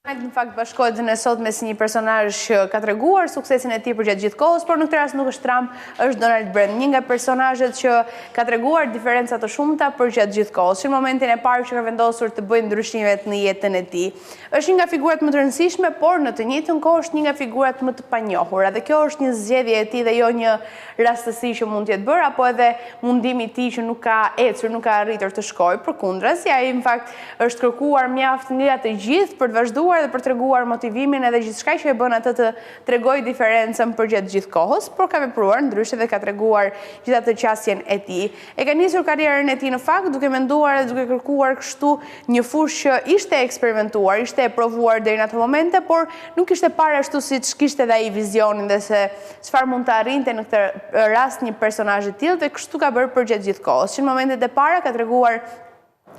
Në fakt bashkohet dhe në sot me si një personazh që ka treguar suksesin e tij përgjatë gjithë kohës, por në këtë rast nuk është Trump, është Donald Brand, një nga personazhet që ka treguar diferenca të shumta përgjatë gjithë kohës. Në momentin e parë që ka vendosur të bëjë ndryshimet në jetën e tij. Është një nga figurat më të rëndësishme, por në të njëjtën kohë është një nga figurat më të panjohura dhe kjo është një zgjedhje e tij dhe jo një rastësi që mund të jetë bërë apo edhe mundimi i tij që nuk ka ecur, nuk ka arritur të shkojë. Përkundrazi, ai në fakt është kërkuar mjaft nga të gjithë për të vazhduar dhe për të treguar motivimin edhe gjithçka që e bën atë të tregojë diferencën përgjatë gjithë kohës, por ka vepruar ndryshe dhe ka treguar gjithatë qasjen e tij. E ka nisur karrierën e tij në fakt duke menduar dhe duke kërkuar kështu një fushë që ishte eksperimentuar, ishte e provuar deri në atë momente, por nuk ishte parë ashtu siç kishte edhe ai vizionin dhe se çfarë mund të arrinte në këtë rast një personazh i tillë dhe kështu ka bërë përgjatë gjithë kohës. Në momentet e para ka treguar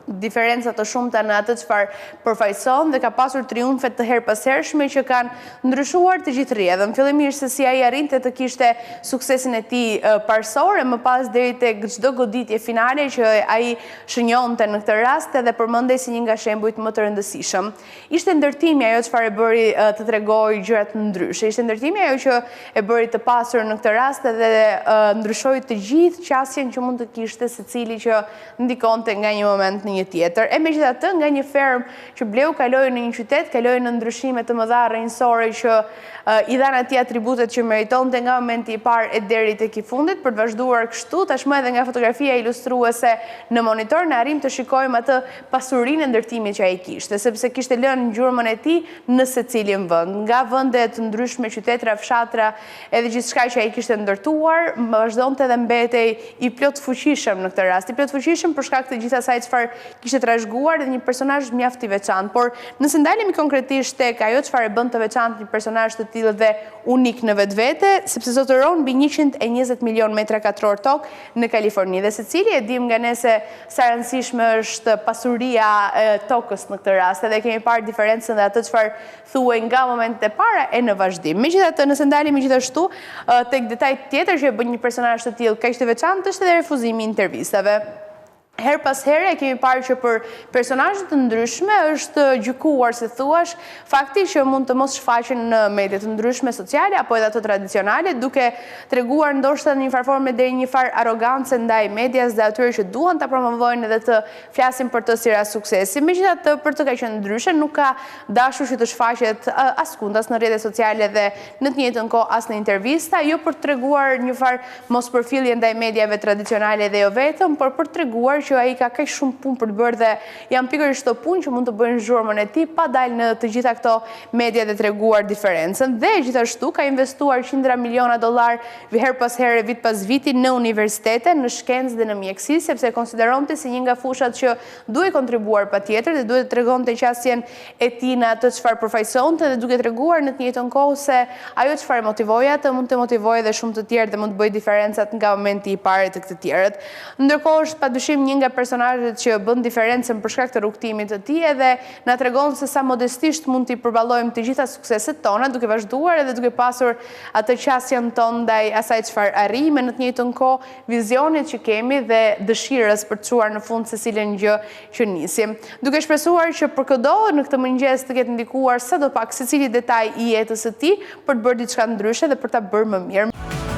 diferenca të shumta në atë çfarë përfaqëson dhe ka pasur triumfe të herpashershme që kanë ndryshuar të gjithë rrjedhën. Fillimisht se si ai arrinte të kishte suksesin e tij parësor e më pas deri tek çdo goditje finale që ai shënjonte në këtë rast edhe përmendej si një nga shembujt më të rëndësishëm. Ishte ndërtimi ajo çfarë e bëri të tregojë gjëra të ndryshe. Ishte ndërtimi ajo që e bëri të pasur në këtë rast edhe ndryshoi të gjithë qasjen që mund të kishte secili që ndikonte nga një moment në një tjetër. E megjithatë, nga një fermë që bleu kaloi në një qytet, kaloi në ndryshime të mëdha rrënjësore që i dhanë atij atributet që meritonte nga momenti i parë e deri tek i fundit për të vazhduar kështu. Tashmë edhe nga fotografia ilustruese në monitor në arrim të shikojmë atë pasurinë e ndërtimit që ai kishte, sepse kishte lënë gjurmën e tij në secilin vend, nga vende të ndryshme, qytetra, fshatra, edhe gjithçka që ai kishte ndërtuar, vazhdonte dhe mbetej i plot fuqishëm në këtë rast, i plot fuqishëm për shkak të gjithë asaj çfarë kishte trashëguar dhe një personazh mjaft i veçantë. Por nëse ndalemi konkretisht tek ajo çfarë e bën të veçantë një personazh të tillë dhe unik në vetvete, sepse zotëron mbi 120 milion metra katror tokë në Kaliforni dhe secili e dim nga ne se sa e rëndësishme është pasuria e tokës në këtë rast, edhe kemi parë diferencën dhe atë çfarë thuhej nga momentet e para e në vazhdim. Megjithatë, nëse ndalemi gjithashtu tek detaj tjetër që e bën një personazh të tillë kaq të veçantë është edhe refuzimi i intervistave. Her pas here kemi parë që për personazhe të ndryshme është gjykuar, si thuash, fakti që mund të mos shfaqen në media të ndryshme sociale apo edhe ato tradicionale, duke treguar ndoshta në një farë forme deri një farë arrogancë ndaj medias dhe atyre që duan ta promovojnë edhe të flasin për të si rast suksesi. Megjithatë, për të ka qenë ndryshe, nuk ka dashur që të shfaqet askund as në rrjetet sociale dhe në të njëjtën kohë as në intervista, jo për të treguar një farë mospërfillje ndaj mediave tradicionale dhe jo vetëm, por për të treguar që ai ka kaq shumë punë për të bërë dhe janë pikërisht ato punë që mund të bëjnë zhurmën e tij pa dalë në të gjitha këto media dhe treguar diferencën. Dhe gjithashtu ka investuar qindra miliona dollar her pas here, vit pas viti në universitete, në shkencë dhe në mjekësi, sepse konsideronte si një nga fushat që duhet kontribuar patjetër dhe duhet të tregonte qasjen e tij në atë çfarë përfaqësonte dhe duke treguar në të njëjtën kohë se ajo çfarë motivoi atë mund të motivojë edhe shumë të tjerë dhe mund të bëjë diferencat nga momenti i parë të të tjerët. Ndërkohë është padyshim një nga personazhet që bën diferencën për shkak të rrugtimit të tij edhe na tregon se sa modestisht mund t'i përballojmë të gjitha sukseset tona duke vazhduar edhe duke pasur atë qasjen tonë ndaj asaj çfarë arrijmë, në të njëjtën kohë vizionit që kemi dhe dëshirës për të çuar në fund secilën gjë që nisim. Duke shpresuar që për këdo në këtë mëngjes të ketë ndikuar sadopak secili detaj i jetës së tij për të bërë diçka ndryshe dhe për ta bërë më mirë.